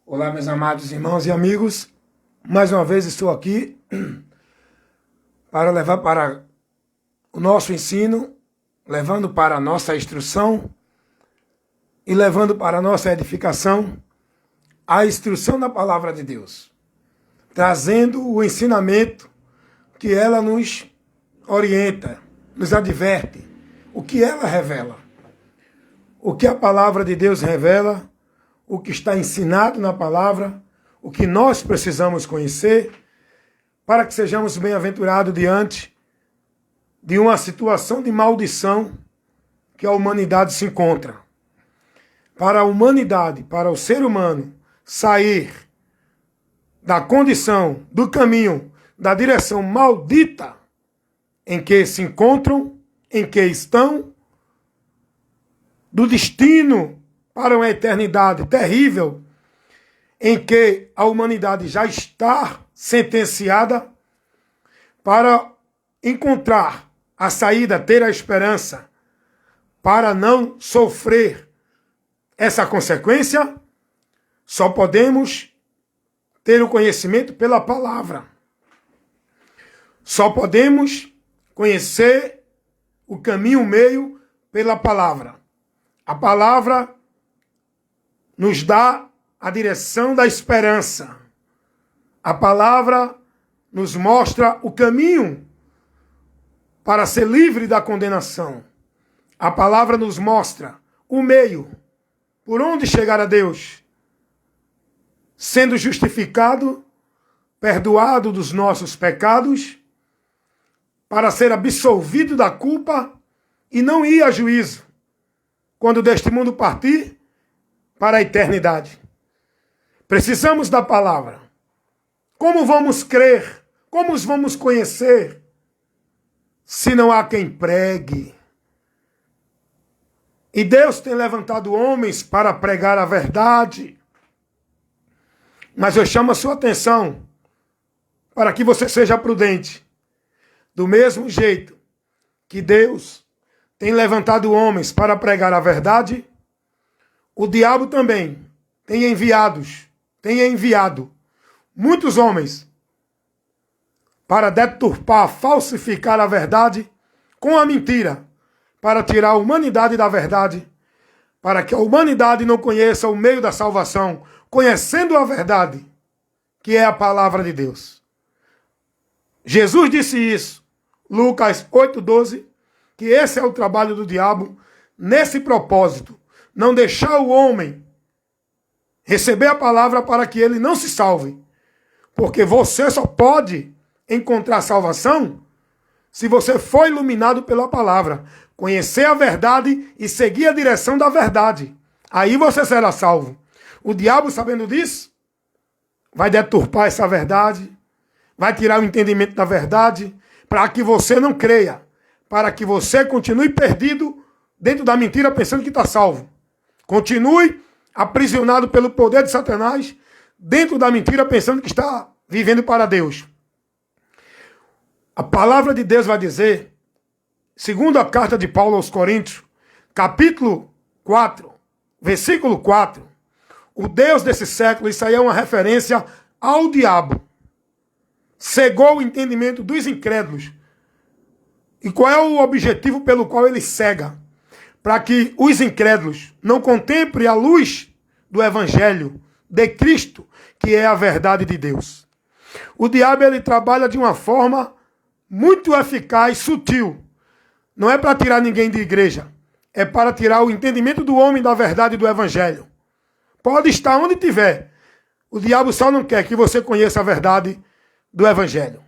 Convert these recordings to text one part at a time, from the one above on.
Olá, meus amados irmãos e amigos. Mais uma vez estou aqui para levar para o nosso ensino, levando para a nossa instrução e levando para a nossa edificação a instrução da palavra de Deus, trazendo o ensinamento que ela nos orienta, nos adverte, o que ela revela, o que a palavra de Deus revela, o que está ensinado na palavra, o que nós precisamos conhecer, para que sejamos bem-aventurados diante de uma situação de maldição que a humanidade se encontra. Para a humanidade, para o ser humano, sair da condição, do caminho, da direção maldita em que se encontram, em que estão, do destino para uma eternidade terrível, em que a humanidade já está sentenciada, para encontrar a saída, ter a esperança, para não sofrer essa consequência, só podemos ter o conhecimento pela palavra. Só podemos conhecer o caminho, o meio, pela palavra. A palavra nos dá a direção da esperança. A palavra nos mostra o caminho para ser livre da condenação. A palavra nos mostra o meio por onde chegar a Deus, sendo justificado, perdoado dos nossos pecados, para ser absolvido da culpa e não ir a juízo, quando deste mundo partir para a eternidade. Precisamos da palavra. Como vamos crer? Como os vamos conhecer? Se não há quem pregue. E Deus tem levantado homens para pregar a verdade. Mas eu chamo a sua atenção para que você seja prudente. Do mesmo jeito que Deus tem levantado homens para pregar a verdade, o diabo também tem enviado muitos homens para deturpar, falsificar a verdade com a mentira, para tirar a humanidade da verdade, para que a humanidade não conheça o meio da salvação, conhecendo a verdade, que é a palavra de Deus. Jesus disse isso, Lucas 8:12, que esse é o trabalho do diabo, nesse propósito, não deixar o homem receber a palavra para que ele não se salve. Porque você só pode encontrar salvação se você for iluminado pela palavra, conhecer a verdade e seguir a direção da verdade. Aí você será salvo. O diabo, sabendo disso, vai deturpar essa verdade, vai tirar o entendimento da verdade, para que você não creia, para que você continue perdido dentro da mentira pensando que está salvo. Continue aprisionado pelo poder de Satanás dentro da mentira pensando que está vivendo para Deus. A palavra de Deus vai dizer, segundo a carta de Paulo aos Coríntios, capítulo 4, versículo 4, o Deus desse século, isso aí é uma referência ao diabo, cegou o entendimento dos incrédulos. E qual é o objetivo pelo qual ele cega? Para que os incrédulos não contemplem a luz do Evangelho de Cristo, que é a verdade de Deus. O diabo, ele trabalha de uma forma muito eficaz, sutil. Não é para tirar ninguém de igreja, é para tirar o entendimento do homem da verdade do Evangelho. Pode estar onde tiver. O diabo só não quer que você conheça a verdade do Evangelho.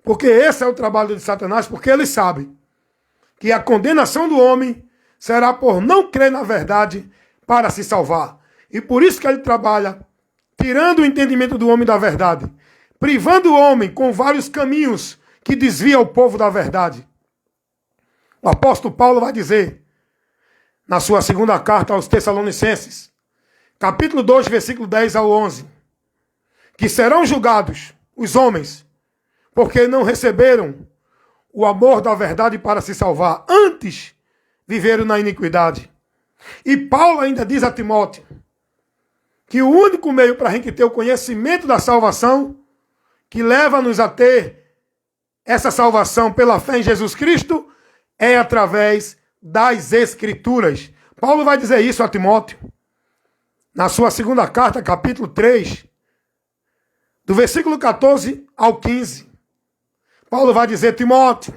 Porque esse é o trabalho de Satanás, porque ele sabe que a condenação do homem será por não crer na verdade para se salvar. E por isso que ele trabalha tirando o entendimento do homem da verdade, privando o homem com vários caminhos que desviam o povo da verdade. O apóstolo Paulo vai dizer, na sua segunda carta aos Tessalonicenses, capítulo 2, versículo 10 ao 11, que serão julgados os homens, porque não receberam o amor da verdade para se salvar, antes viveram na iniquidade. E Paulo ainda diz a Timóteo que o único meio para a gente ter o conhecimento da salvação, que leva-nos a ter essa salvação pela fé em Jesus Cristo, é através das Escrituras. Paulo vai dizer isso a Timóteo, na sua segunda carta, capítulo 3, do versículo 14 ao 15. Paulo vai dizer: Timóteo,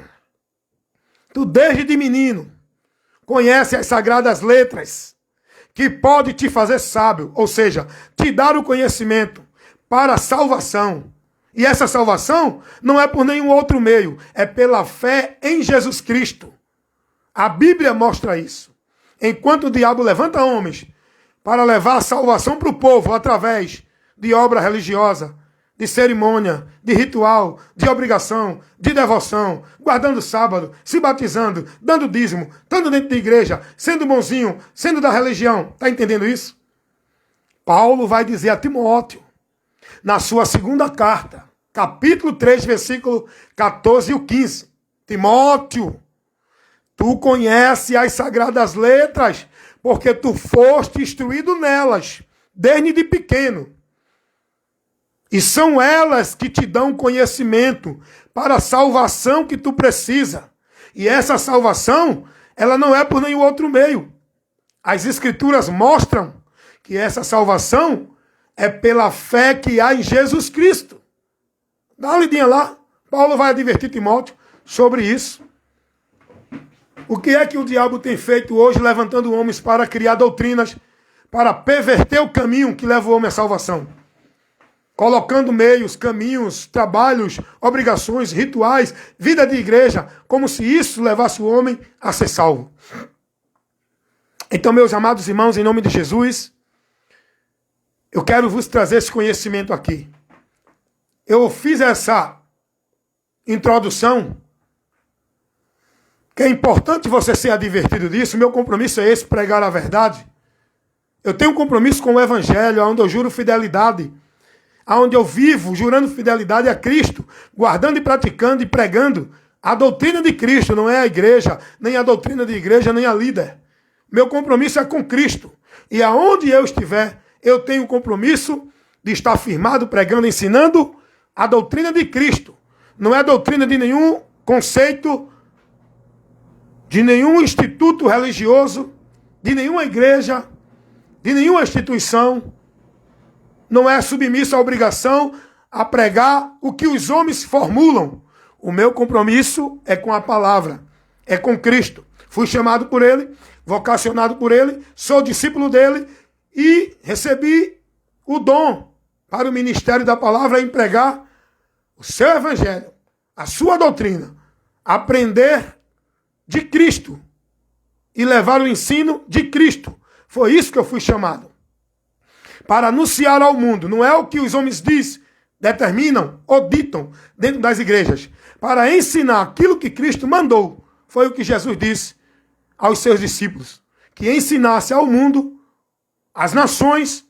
tu desde de menino conhece as sagradas letras, que pode te fazer sábio, ou seja, te dar o conhecimento para a salvação. E essa salvação não é por nenhum outro meio, é pela fé em Jesus Cristo. A Bíblia mostra isso. Enquanto o diabo levanta homens para levar a salvação para o povo através de obra religiosa, de cerimônia, de ritual, de obrigação, de devoção, guardando sábado, se batizando, dando dízimo, estando dentro da igreja, sendo bonzinho, sendo da religião. Está entendendo isso? Paulo vai dizer a Timóteo, na sua segunda carta, capítulo 3, versículo 14 e 15. Timóteo, tu conheces as sagradas letras, porque tu foste instruído nelas, desde de pequeno. E são elas que te dão conhecimento para a salvação que tu precisa. E essa salvação, ela não é por nenhum outro meio. As Escrituras mostram que essa salvação é pela fé que há em Jesus Cristo. Dá uma lidinha lá. Paulo vai advertir Timóteo sobre isso. O que é que o diabo tem feito hoje, levantando homens para criar doutrinas, para perverter o caminho que leva o homem à salvação? Colocando meios, caminhos, trabalhos, obrigações, rituais, vida de igreja, como se isso levasse o homem a ser salvo. Então, meus amados irmãos, em nome de Jesus, eu quero vos trazer esse conhecimento aqui. Eu fiz essa introdução, que é importante você ser advertido disso. Meu compromisso é esse, pregar a verdade. Eu tenho um compromisso com o Evangelho, onde eu juro fidelidade, onde eu vivo jurando fidelidade a Cristo, guardando e praticando e pregando a doutrina de Cristo, não é a igreja, nem a doutrina de igreja, nem a líder. Meu compromisso é com Cristo. E aonde eu estiver, eu tenho o compromisso de estar firmado, pregando, ensinando a doutrina de Cristo. Não é a doutrina de nenhum conceito, de nenhum instituto religioso, de nenhuma igreja, de nenhuma instituição. Não é submisso à obrigação a pregar o que os homens formulam. O meu compromisso é com a palavra, é com Cristo. Fui chamado por Ele, vocacionado por Ele, sou discípulo dEle e recebi o dom para o ministério da palavra em pregar o seu evangelho, a sua doutrina, aprender de Cristo e levar o ensino de Cristo. Foi isso que eu fui chamado. Para anunciar ao mundo, não é o que os homens dizem, determinam ou ditam dentro das igrejas. Para ensinar aquilo que Cristo mandou. Foi o que Jesus disse aos seus discípulos. Que ensinasse ao mundo, às nações,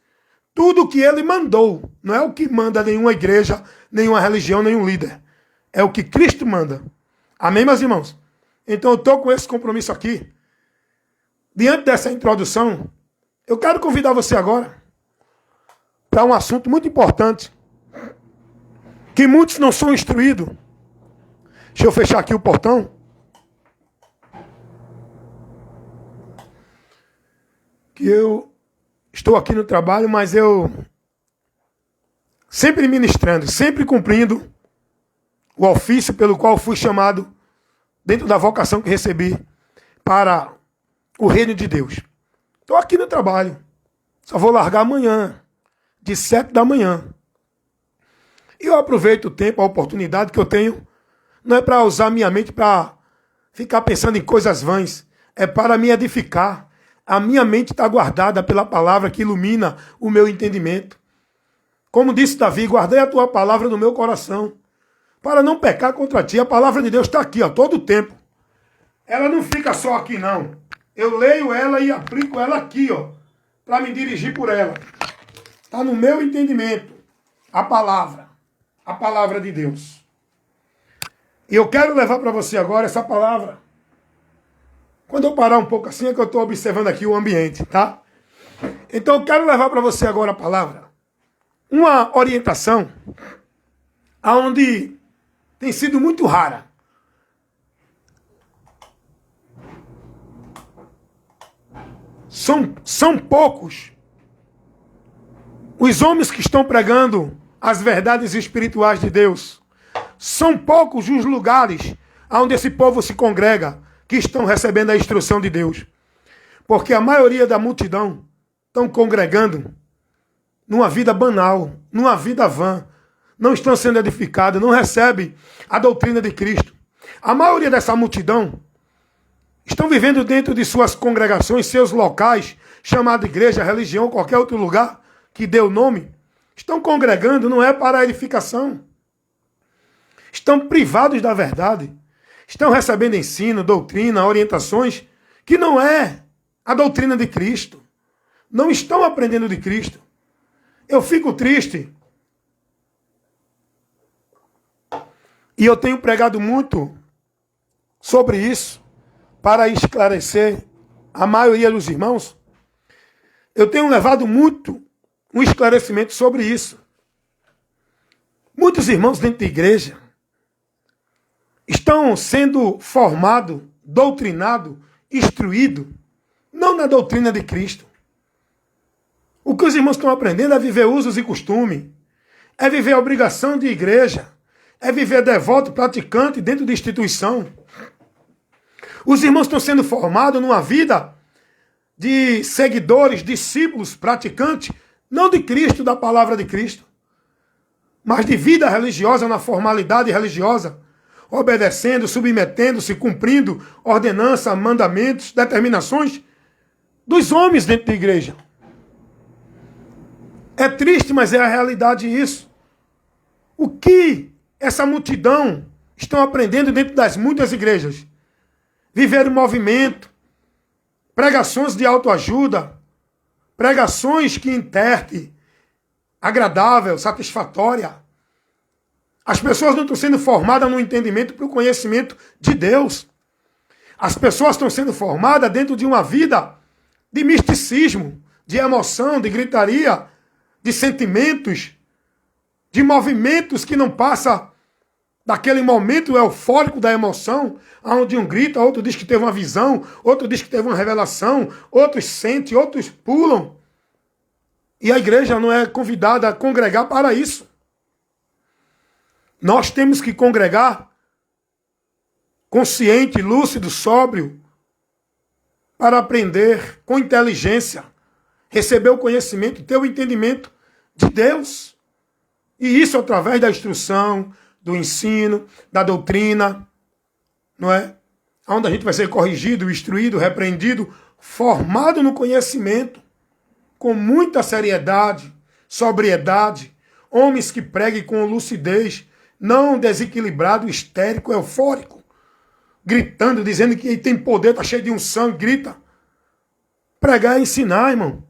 tudo o que ele mandou. Não é o que manda nenhuma igreja, nenhuma religião, nenhum líder. É o que Cristo manda. Amém, meus irmãos? Então eu estou com esse compromisso aqui. Diante dessa introdução, eu quero convidar você agora para um assunto muito importante, que muitos não são instruídos. Deixa eu fechar aqui o portão. Que eu estou aqui no trabalho, mas eu sempre ministrando, sempre cumprindo o ofício pelo qual fui chamado, dentro da vocação que recebi, para o reino de Deus. Estou aqui no trabalho. Só vou largar amanhã, de 7 da manhã. E eu aproveito o tempo, a oportunidade que eu tenho, não é para usar minha mente para ficar pensando em coisas vãs, é para me edificar. A minha mente está guardada pela palavra que ilumina o meu entendimento. Como disse Davi, guardei a tua palavra no meu coração, para não pecar contra ti. A palavra de Deus está aqui, ó, todo o tempo. Ela não fica só aqui, não. Eu leio ela e aplico ela aqui, ó, para me dirigir por ela. Está no meu entendimento a palavra de Deus. E eu quero levar para você agora essa palavra. Quando eu parar um pouco assim, é que eu estou observando aqui o ambiente, tá? Então eu quero levar para você agora a palavra. Uma orientação aonde tem sido muito rara. São poucos os homens que estão pregando as verdades espirituais de Deus. São poucos os lugares onde esse povo se congrega que estão recebendo a instrução de Deus. Porque a maioria da multidão estão congregando numa vida banal, numa vida vã. Não estão sendo edificados, não recebem a doutrina de Cristo. A maioria dessa multidão estão vivendo dentro de suas congregações, seus locais, chamado igreja, religião, qualquer outro lugar que dê o nome. Estão congregando, não é para a edificação. Estão privados da verdade. Estão recebendo ensino, doutrina, orientações, que não é a doutrina de Cristo. Não estão aprendendo de Cristo. Eu fico triste. E eu tenho pregado muito sobre isso, para esclarecer a maioria dos irmãos. Eu tenho levado muito um esclarecimento sobre isso. Muitos irmãos dentro da igreja estão sendo formados, doutrinados, instruídos, não na doutrina de Cristo. O que os irmãos estão aprendendo é viver usos e costumes, é viver a obrigação de igreja, é viver devoto, praticante dentro de instituição. Os irmãos estão sendo formados numa vida de seguidores, discípulos, praticantes, não de Cristo, da palavra de Cristo, mas de vida religiosa, na formalidade religiosa, obedecendo, submetendo-se, cumprindo ordenanças, mandamentos, determinações dos homens dentro da igreja. É triste, mas é a realidade isso. O que essa multidão estão aprendendo dentro das muitas igrejas? Viver o movimento, pregações de autoajuda, pregações que interte, agradável, satisfatória. As pessoas não estão sendo formadas no entendimento para o conhecimento de Deus. As pessoas estão sendo formadas dentro de uma vida de misticismo, de emoção, de gritaria, de sentimentos, de movimentos que não passam daquele momento eufórico da emoção, onde um grita, outro diz que teve uma visão, outro diz que teve uma revelação, outros sentem, outros pulam. E a igreja não é convidada a congregar para isso. Nós temos que congregar consciente, lúcido, sóbrio, para aprender com inteligência, receber o conhecimento, ter o entendimento de Deus. E isso através da instrução, do ensino, da doutrina, não é? Onde a gente vai ser corrigido, instruído, repreendido, formado no conhecimento, com muita seriedade, sobriedade, homens que preguem com lucidez, não desequilibrado, histérico, eufórico, gritando, dizendo que tem poder, está cheio de unção, grita. Pregar é ensinar, irmão.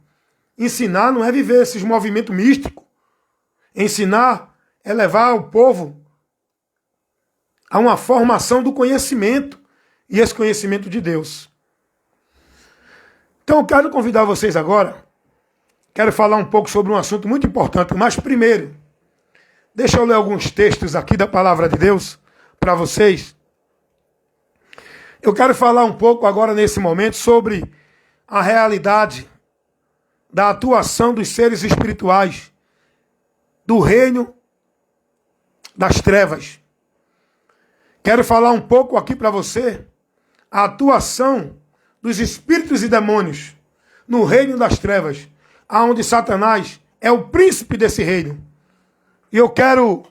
Ensinar não é viver esses movimentos místicos. Ensinar é levar o povo a uma formação do conhecimento, e esse conhecimento de Deus. Então eu quero convidar vocês agora, quero falar um pouco sobre um assunto muito importante, mas primeiro, deixa eu ler alguns textos aqui da palavra de Deus para vocês. Eu quero falar um pouco agora nesse momento sobre a realidade da atuação dos seres espirituais do reino das trevas. Quero falar um pouco aqui para você a atuação dos espíritos e demônios no reino das trevas, onde Satanás é o príncipe desse reino. E eu quero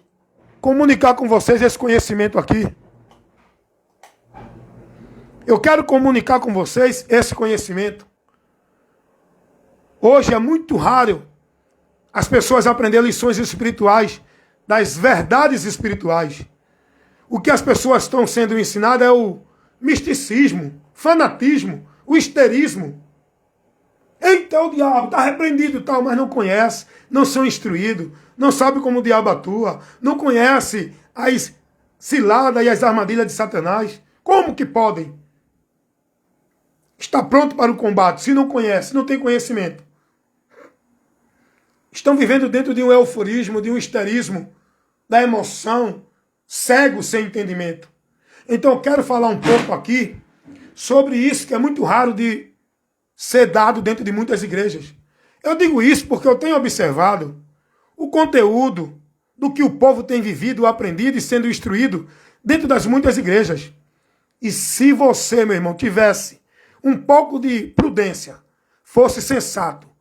comunicar com vocês esse conhecimento aqui. Eu quero comunicar com vocês esse conhecimento. Hoje é muito raro as pessoas aprenderem lições espirituais, das verdades espirituais. O que as pessoas estão sendo ensinadas é o misticismo, fanatismo, o histerismo. Eita, o diabo está repreendido e tal, mas não conhece, não são instruídos, não sabe como o diabo atua, não conhece as ciladas e as armadilhas de Satanás. Como que podem estar pronto para o combate se não conhece, não tem conhecimento? Estão vivendo dentro de um euforismo, de um histerismo, da emoção, cego sem entendimento. Então eu quero falar um pouco aqui sobre isso que é muito raro de ser dado dentro de muitas igrejas. Eu digo isso porque eu tenho observado o conteúdo do que o povo tem vivido, aprendido e sendo instruído dentro das muitas igrejas. E se você, meu irmão, tivesse um pouco de prudência, fosse sensato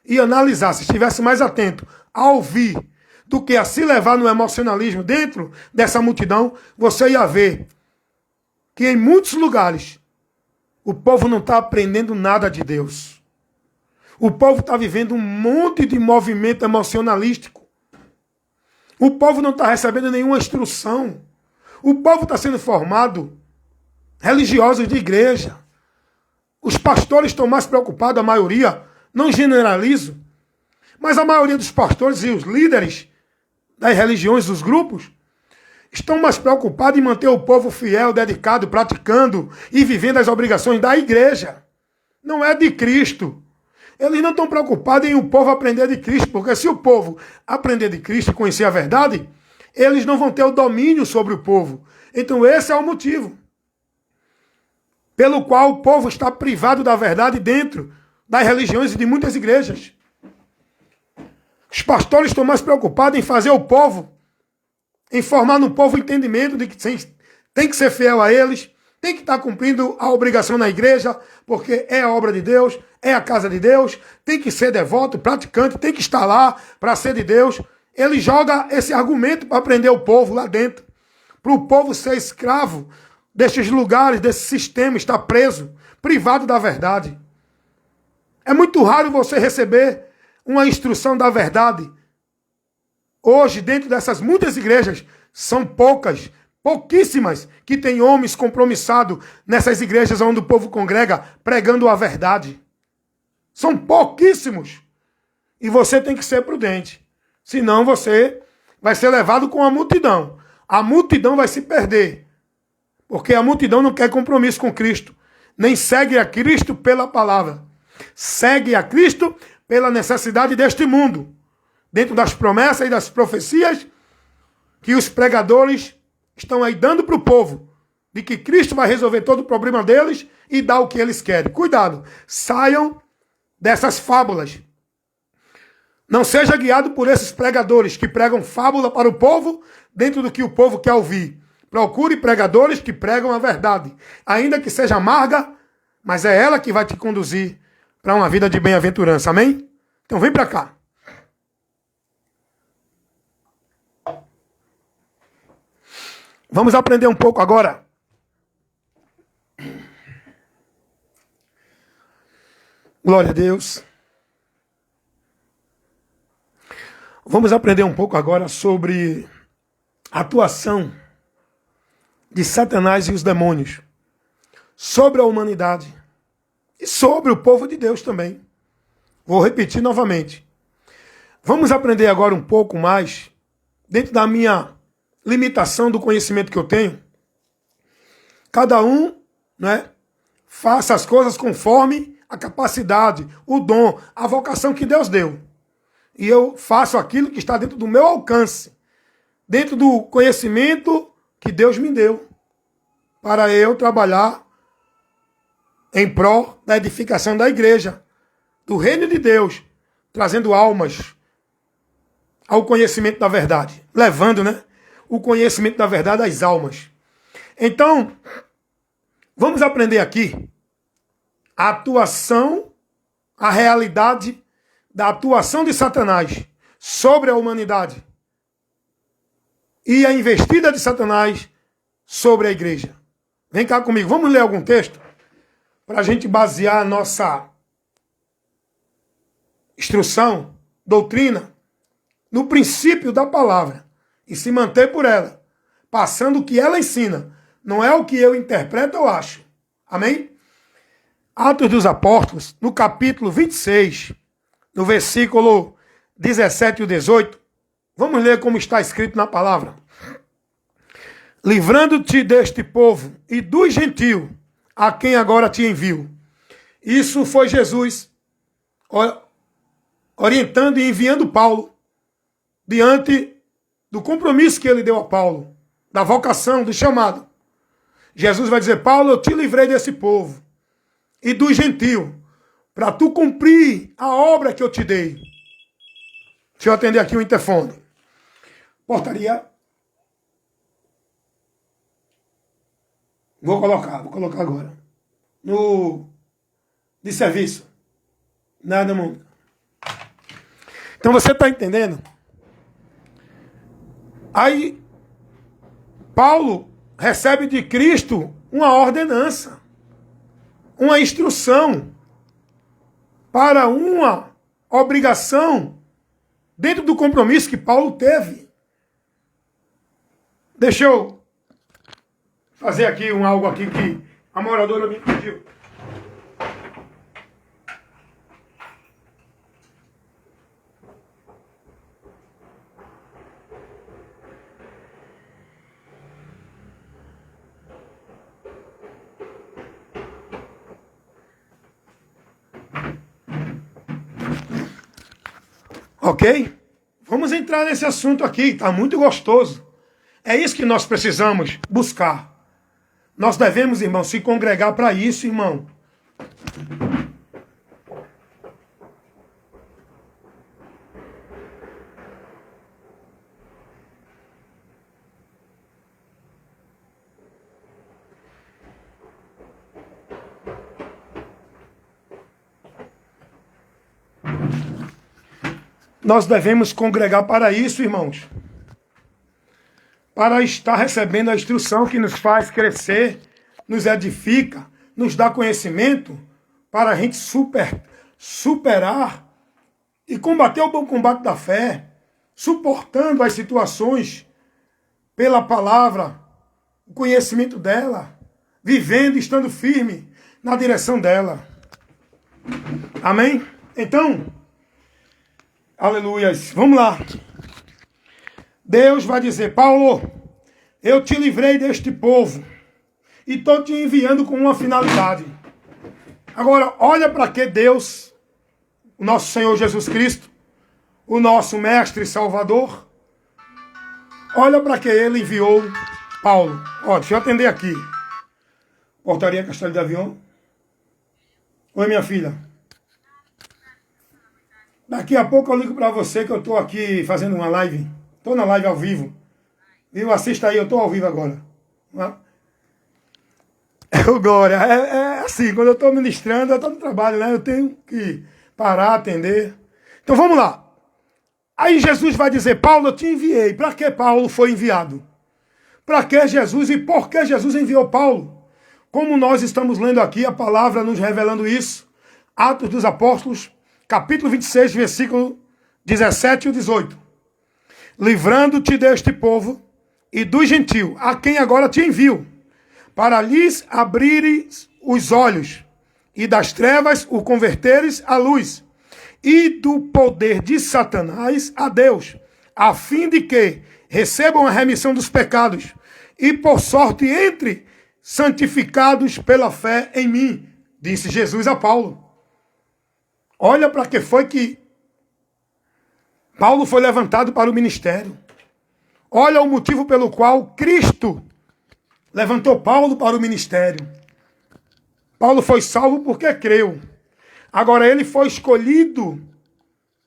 e analisasse, estivesse mais atento a ouvir do que a se levar no emocionalismo dentro dessa multidão, você ia ver que em muitos lugares o povo não está aprendendo nada de Deus. O povo está vivendo um monte de movimento emocionalístico. O povo não está recebendo nenhuma instrução. O povo está sendo formado religiosos de igreja. Os pastores estão mais preocupados, a maioria, não generalizo, mas a maioria dos pastores e os líderes das religiões, dos grupos, estão mais preocupados em manter o povo fiel, dedicado, praticando e vivendo as obrigações da igreja. Não é de Cristo. Eles não estão preocupados em o povo aprender de Cristo, porque se o povo aprender de Cristo e conhecer a verdade, eles não vão ter o domínio sobre o povo. Então esse é o motivo pelo qual o povo está privado da verdade dentro das religiões e de muitas igrejas. Os pastores estão mais preocupados em fazer o povo, em formar no povo o entendimento de que tem que ser fiel a eles, tem que estar cumprindo a obrigação na igreja, porque é a obra de Deus, é a casa de Deus, tem que ser devoto, praticante, tem que estar lá para ser de Deus. Ele joga esse argumento para prender o povo lá dentro, para o povo ser escravo destes lugares, desse sistema, estar preso, privado da verdade. É muito raro você receber uma instrução da verdade. Hoje, dentro dessas muitas igrejas, são pouquíssimas, que tem homens compromissados nessas igrejas onde o povo congrega, pregando a verdade. São pouquíssimos. E você tem que ser prudente. Senão você vai ser levado com a multidão. A multidão vai se perder. Porque a multidão não quer compromisso com Cristo. Nem segue a Cristo pela palavra. Segue a Cristo pela necessidade deste mundo. Dentro das promessas e das profecias que os pregadores estão aí dando para o povo. De que Cristo vai resolver todo o problema deles e dar o que eles querem. Cuidado. Saiam dessas fábulas. Não seja guiado por esses pregadores que pregam fábula para o povo dentro do que o povo quer ouvir. Procure pregadores que pregam a verdade. Ainda que seja amarga, mas é ela que vai te conduzir para uma vida de bem-aventurança. Amém? Então vem para cá. Vamos aprender um pouco agora. Glória a Deus. Vamos aprender um pouco agora sobre a atuação de Satanás e os demônios sobre a humanidade e sobre o povo de Deus também. Vou repetir novamente. Vamos aprender agora um pouco mais, dentro da minha limitação do conhecimento que eu tenho. Cada um, né, faça as coisas conforme a capacidade, o dom, a vocação que Deus deu. E eu faço aquilo que está dentro do meu alcance, dentro do conhecimento que Deus me deu, para eu trabalhar em prol da edificação da igreja, do reino de Deus, trazendo almas ao conhecimento da verdade, levando, né, o conhecimento da verdade às almas. Então, vamos aprender aqui a atuação, a realidade da atuação de Satanás sobre a humanidade e a investida de Satanás sobre a igreja. Vem cá comigo, vamos ler algum texto para a gente basear a nossa instrução, doutrina, no princípio da palavra e se manter por ela, passando o que ela ensina, não é o que eu interpreto ou acho. Amém? Atos dos Apóstolos, no capítulo 26, no versículo 17 e 18, vamos ler como está escrito na palavra. Livrando-te deste povo e dos gentios, a quem agora te envio. Isso foi Jesus orientando e enviando Paulo diante do compromisso que ele deu a Paulo, da vocação, do chamado. Jesus vai dizer: Paulo, eu te livrei desse povo e do gentio, para tu cumprir a obra que eu te dei. Deixa eu atender aqui o interfone. Portaria. Vou colocar agora. De serviço. Nada, mundo. Então você está entendendo? Aí, Paulo recebe de Cristo uma ordenança, uma instrução para uma obrigação dentro do compromisso que Paulo teve. Deixa eu fazer aqui algo aqui que a moradora me pediu. Ok? Vamos entrar nesse assunto aqui, está muito gostoso. É isso que nós precisamos buscar. Nós devemos, irmão, se congregar para isso, irmão. Nós devemos congregar para isso, irmãos. Para estar recebendo a instrução que nos faz crescer, nos edifica, nos dá conhecimento, para a gente superar e combater o bom combate da fé, suportando as situações pela palavra, o conhecimento dela, vivendo e estando firme na direção dela. Amém? Então, aleluias, vamos lá. Deus vai dizer: Paulo, eu te livrei deste povo e estou te enviando com uma finalidade. Agora, olha para que Deus, o nosso Senhor Jesus Cristo, o nosso Mestre e Salvador, olha para que Ele enviou Paulo. Ó, deixa eu atender aqui. Portaria Castelo de Avião. Oi, minha filha. Daqui a pouco eu ligo para você que eu estou aqui fazendo uma live. Estou na live ao vivo. Viu? Assista aí, eu estou ao vivo agora. Glória, é assim, quando eu estou ministrando, eu estou no trabalho, né? Eu tenho que parar, atender. Então vamos lá. Aí Jesus vai dizer: Paulo, eu te enviei. Para que Paulo foi enviado? Para que Jesus e por que Jesus enviou Paulo? Como nós estamos lendo aqui, a palavra nos revelando isso. Atos dos Apóstolos, capítulo 26, versículo 17 e 18. Livrando-te deste povo e do gentio, a quem agora te envio, para lhes abrires os olhos, e das trevas o converteres à luz, e do poder de Satanás a Deus, a fim de que recebam a remissão dos pecados, e por sorte entre santificados pela fé em mim, disse Jesus a Paulo. Olha para que foi que Paulo foi levantado para o ministério. Olha o motivo pelo qual Cristo levantou Paulo para o ministério. Paulo foi salvo porque creu. Agora ele foi escolhido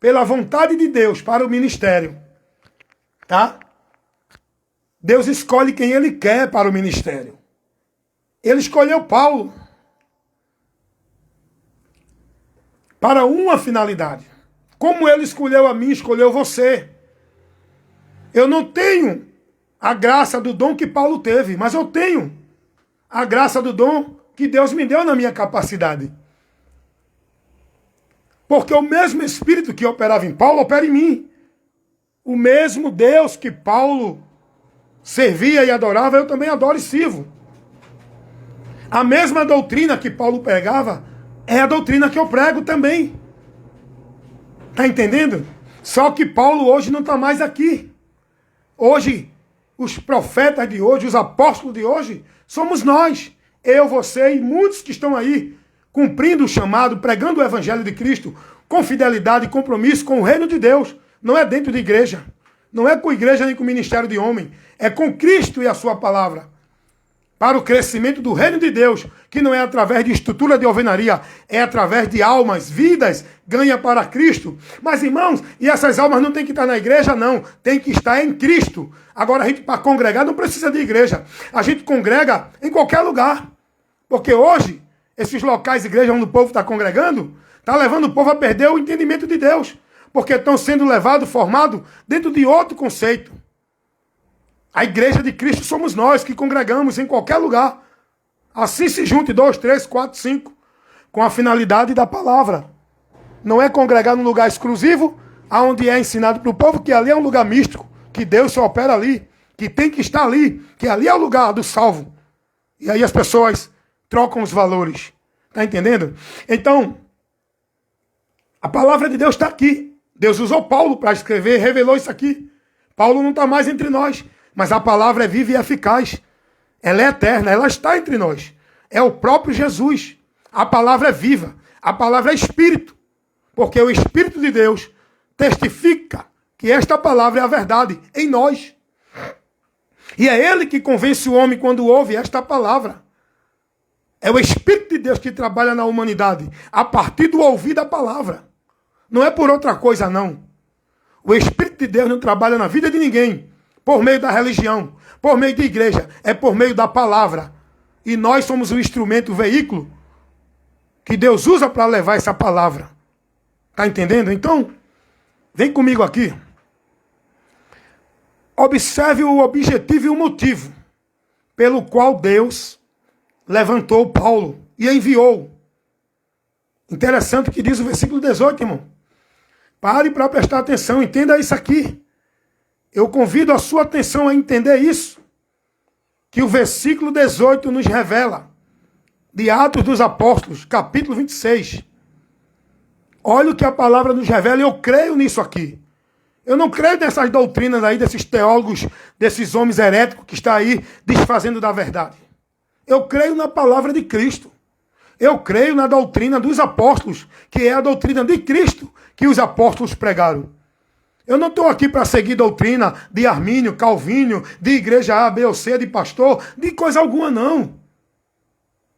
pela vontade de Deus para o ministério. Tá? Deus escolhe quem ele quer para o ministério. Ele escolheu Paulo para uma finalidade. Como ele escolheu a mim, escolheu você. Eu não tenho a graça do dom que Paulo teve, mas eu tenho a graça do dom que Deus me deu na minha capacidade. Porque o mesmo Espírito que operava em Paulo, opera em mim. O mesmo Deus que Paulo servia e adorava, eu também adoro e sirvo. A mesma doutrina que Paulo pregava é a doutrina que eu prego também. Está entendendo? Só que Paulo hoje não está mais aqui. Hoje, os profetas de hoje, os apóstolos de hoje, somos nós. Eu, você e muitos que estão aí cumprindo o chamado, pregando o evangelho de Cristo, com fidelidade e compromisso com o reino de Deus. Não é dentro de igreja. Não é com igreja nem com ministério de homem. É com Cristo e a sua palavra. Para o crescimento do reino de Deus, que não é através de estrutura de alvenaria, é através de almas, vidas, ganha para Cristo. Mas, irmãos, e essas almas não tem que estar na igreja, não. Tem que estar em Cristo. Agora, a gente, para congregar, não precisa de igreja. A gente congrega em qualquer lugar. Porque hoje, esses locais, igrejas onde o povo está congregando, está levando o povo a perder o entendimento de Deus. Porque estão sendo levados, formados, dentro de outro conceito. A igreja de Cristo somos nós que congregamos em qualquer lugar. Assim se junte 2, 3, 4, 5, com a finalidade da palavra. Não é congregar num lugar exclusivo, onde é ensinado para o povo que ali é um lugar místico, que Deus só opera ali, que tem que estar ali, que ali é o lugar do salvo. E aí as pessoas trocam os valores. Está entendendo? Então, a palavra de Deus está aqui. Deus usou Paulo para escrever, revelou isso aqui. Paulo não está mais entre nós. Mas a palavra é viva e eficaz. Ela é eterna, ela está entre nós. É o próprio Jesus. A palavra é viva. A palavra é Espírito. Porque o Espírito de Deus testifica que esta palavra é a verdade em nós. E é Ele que convence o homem quando ouve esta palavra. É o Espírito de Deus que trabalha na humanidade a partir do ouvir da palavra. Não é por outra coisa, não. O Espírito de Deus não trabalha na vida de ninguém por meio da religião, por meio da igreja, é por meio da palavra. E nós somos o instrumento, o veículo que Deus usa para levar essa palavra. Está entendendo? Então, vem comigo aqui. Observe o objetivo e o motivo pelo qual Deus levantou Paulo e enviou. Interessante o que diz o versículo 18, irmão. Pare para prestar atenção, entenda isso aqui. Eu convido a sua atenção a entender isso, que o versículo 18 nos revela, de Atos dos Apóstolos, capítulo 26. Olha o que a palavra nos revela, e eu creio nisso aqui. Eu não creio nessas doutrinas aí, desses teólogos, desses homens heréticos que estão aí desfazendo da verdade. Eu creio na palavra de Cristo. Eu creio na doutrina dos apóstolos, que é a doutrina de Cristo que os apóstolos pregaram. Eu não estou aqui para seguir doutrina de Armínio, Calvínio, de igreja A, B ou C, de pastor, de coisa alguma, não.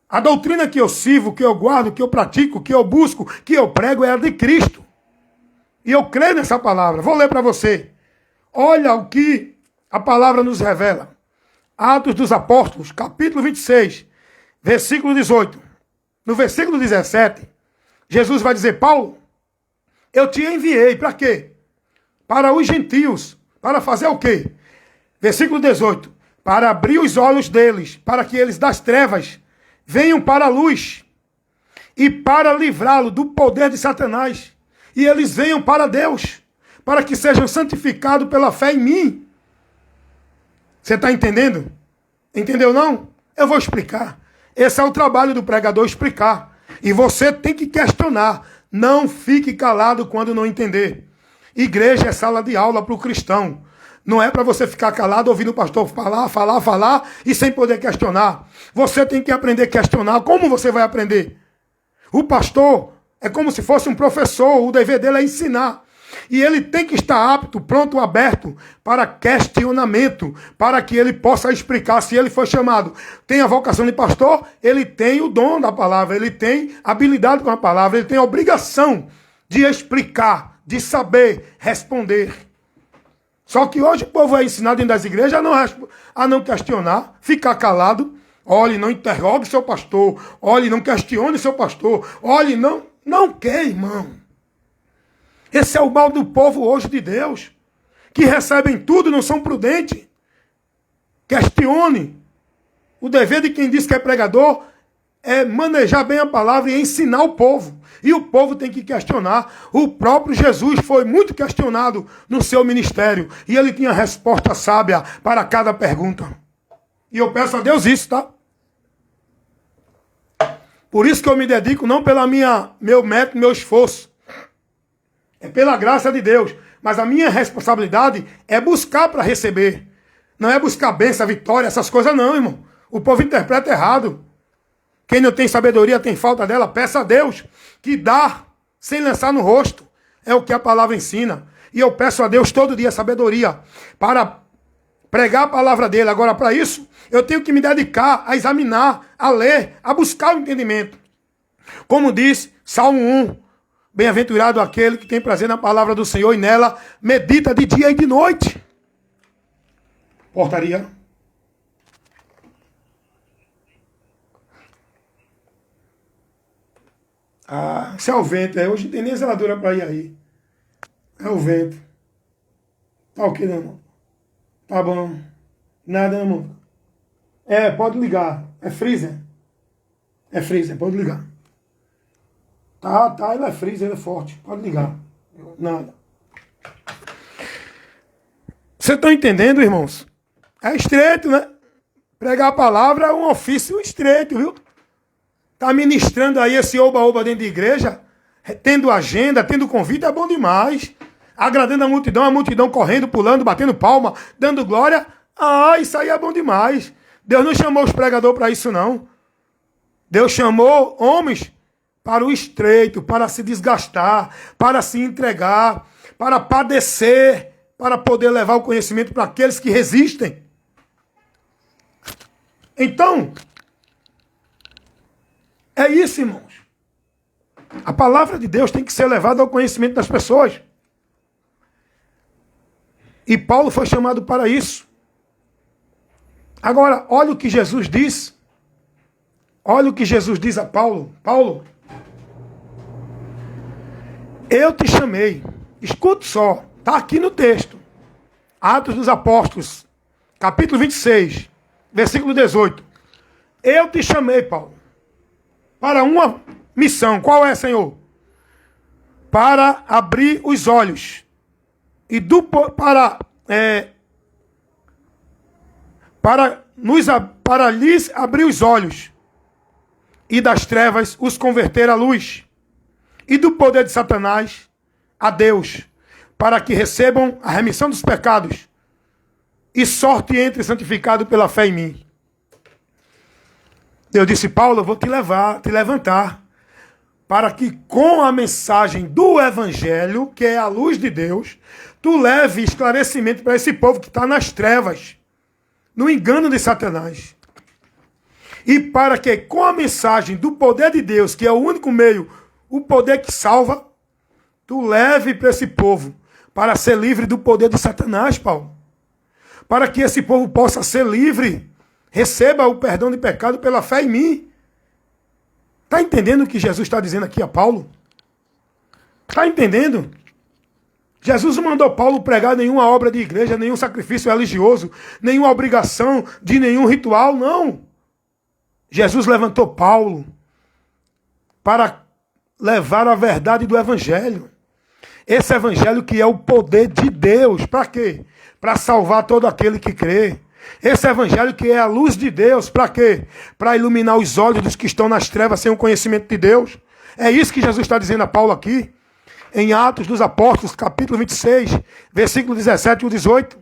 A doutrina que eu sirvo, que eu guardo, que eu pratico, que eu busco, que eu prego é a de Cristo. E eu creio nessa palavra. Vou ler para você. Olha o que a palavra nos revela. Atos dos Apóstolos, capítulo 26, versículo 18. No versículo 17, Jesus vai dizer, Paulo, eu te enviei para quê? Para os gentios. Para fazer o quê? Versículo 18. Para abrir os olhos deles, para que eles das trevas venham para a luz. E para livrá-lo do poder de Satanás. E eles venham para Deus. Para que sejam santificados pela fé em mim. Você está entendendo? Entendeu não? Eu vou explicar. Esse é o trabalho do pregador, explicar. E você tem que questionar. Não fique calado quando não entender. Igreja é sala de aula para o cristão. Não é para você ficar calado ouvindo o pastor falar e sem poder questionar. Você tem que aprender a questionar. Como você vai aprender? O pastor é como se fosse um professor. O dever dele é ensinar. E ele tem que estar apto, pronto, aberto para questionamento, para que ele possa explicar. Se ele foi chamado, tem a vocação de pastor, ele tem o dom da palavra, ele tem habilidade com a palavra, ele tem a obrigação de explicar, de saber responder. Só que hoje o povo é ensinado dentro das igrejas a não questionar, ficar calado. Olhe, não interrogue seu pastor. Olhe, não questione seu pastor. Olhe, não quer, irmão. Esse é o mal do povo hoje de Deus, que recebem tudo e não são prudentes. Questione. O dever de quem diz que é pregador é manejar bem a palavra e ensinar o povo. E o povo tem que questionar. O próprio Jesus foi muito questionado no seu ministério. E ele tinha resposta sábia para cada pergunta. E eu peço a Deus isso, tá? Por isso que eu me dedico não pela meu método, meu esforço. É pela graça de Deus. Mas a minha responsabilidade é buscar para receber. Não é buscar bênção, vitória, essas coisas não, irmão. O povo interpreta errado. Quem não tem sabedoria tem falta dela. Peça a Deus que dá sem lançar no rosto. É o que a palavra ensina. E eu peço a Deus todo dia sabedoria para pregar a palavra dele. Agora, para isso, eu tenho que me dedicar a examinar, a ler, a buscar o entendimento. Como diz Salmo 1, bem-aventurado aquele que tem prazer na palavra do Senhor e nela medita de dia e de noite. Portaria. Ah, isso é o vento. Hoje não tem nem zeladora para ir aí. É o vento. Tá ok, meu irmão? Tá bom. Nada, meu irmão. Pode ligar. É freezer. É freezer, pode ligar. Tá, ele é freezer, ele é forte. Pode ligar. Nada. Vocês estão entendendo, irmãos? É estreito, né? Pregar a palavra é um ofício estreito, viu? Tá ministrando aí esse oba-oba dentro de igreja, tendo agenda, tendo convite, é bom demais. Agradando a multidão correndo, pulando, batendo palma, dando glória. Ah, isso aí é bom demais. Deus não chamou os pregadores para isso, não. Deus chamou homens para o estreito, para se desgastar, para se entregar, para padecer, para poder levar o conhecimento para aqueles que resistem. Então, é isso, irmãos. A palavra de Deus tem que ser levada ao conhecimento das pessoas. E Paulo foi chamado para isso. Agora, olha o que Jesus diz. Olha o que Jesus diz a Paulo. Paulo, eu te chamei. Escute só. Está aqui no texto. Atos dos Apóstolos, capítulo 26, versículo 18. Eu te chamei, Paulo, para uma missão. Qual é, Senhor? Para abrir os olhos. E para lhes abrir os olhos. E das trevas os converter à luz. E do poder de Satanás a Deus. Para que recebam a remissão dos pecados. E sorte entre santificado pela fé em mim. Deus disse, Paulo, eu vou te levantar, para que com a mensagem do Evangelho, que é a luz de Deus, tu leve esclarecimento para esse povo que está nas trevas, no engano de Satanás. E para que com a mensagem do poder de Deus, que é o único meio, o poder que salva, tu leve para esse povo, para ser livre do poder de Satanás, Paulo. Para que esse povo possa ser livre, receba o perdão de pecado pela fé em mim. Está entendendo o que Jesus está dizendo aqui a Paulo? Está entendendo? Jesus não mandou Paulo pregar nenhuma obra de igreja, nenhum sacrifício religioso, nenhuma obrigação de nenhum ritual, não. Jesus levantou Paulo para levar a verdade do Evangelho. Esse Evangelho que é o poder de Deus. Para quê? Para salvar todo aquele que crê. Esse Evangelho que é a luz de Deus. Para quê? Para iluminar os olhos dos que estão nas trevas sem o conhecimento de Deus. É isso que Jesus está dizendo a Paulo aqui. Em Atos dos Apóstolos, capítulo 26, versículo 17 e 18.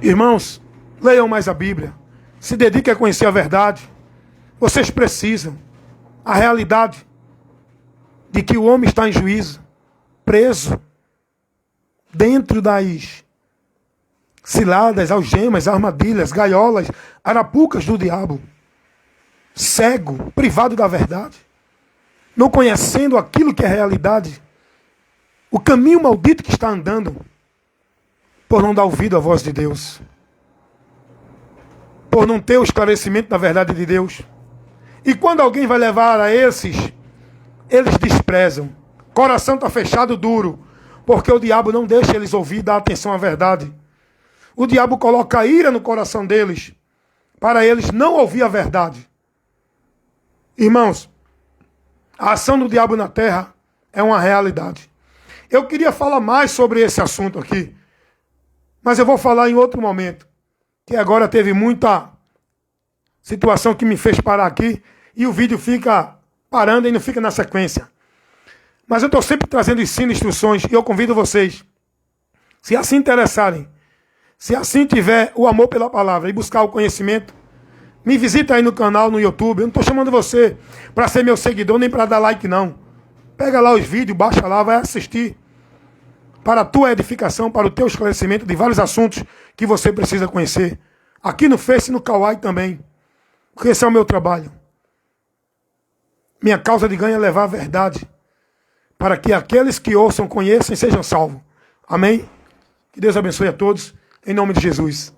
Irmãos, leiam mais a Bíblia. Se dediquem a conhecer a verdade. Vocês precisam. A realidade de que o homem está em juízo, preso, dentro das ciladas, algemas, armadilhas, gaiolas, arapucas do diabo, cego, privado da verdade, não conhecendo aquilo que é realidade, o caminho maldito que está andando, por não dar ouvido à voz de Deus, por não ter o esclarecimento da verdade de Deus. E quando alguém vai levar a esses, eles desprezam. Coração está fechado, duro, porque o diabo não deixa eles ouvir e dar atenção à verdade. O diabo coloca ira no coração deles, para eles não ouvir a verdade. Irmãos, a ação do diabo na terra é uma realidade. Eu queria falar mais sobre esse assunto aqui, mas eu vou falar em outro momento, que agora teve muita situação que me fez parar aqui, e o vídeo fica parando e não fica na sequência. Mas eu estou sempre trazendo ensino, instruções, e eu convido vocês, se assim interessarem, se assim tiver o amor pela palavra e buscar o conhecimento, Me visita aí no canal, no YouTube. Eu não estou chamando você para ser meu seguidor, nem para dar like, não. Pega lá os vídeos, baixa lá, vai assistir. Para a tua edificação, para o teu esclarecimento de vários assuntos que você precisa conhecer. Aqui no Face e no Kawaii também. Porque esse é o meu trabalho. Minha causa de ganho é levar a verdade. Para que aqueles que ouçam, conheçam e sejam salvos. Amém? Que Deus abençoe a todos. Em nome de Jesus.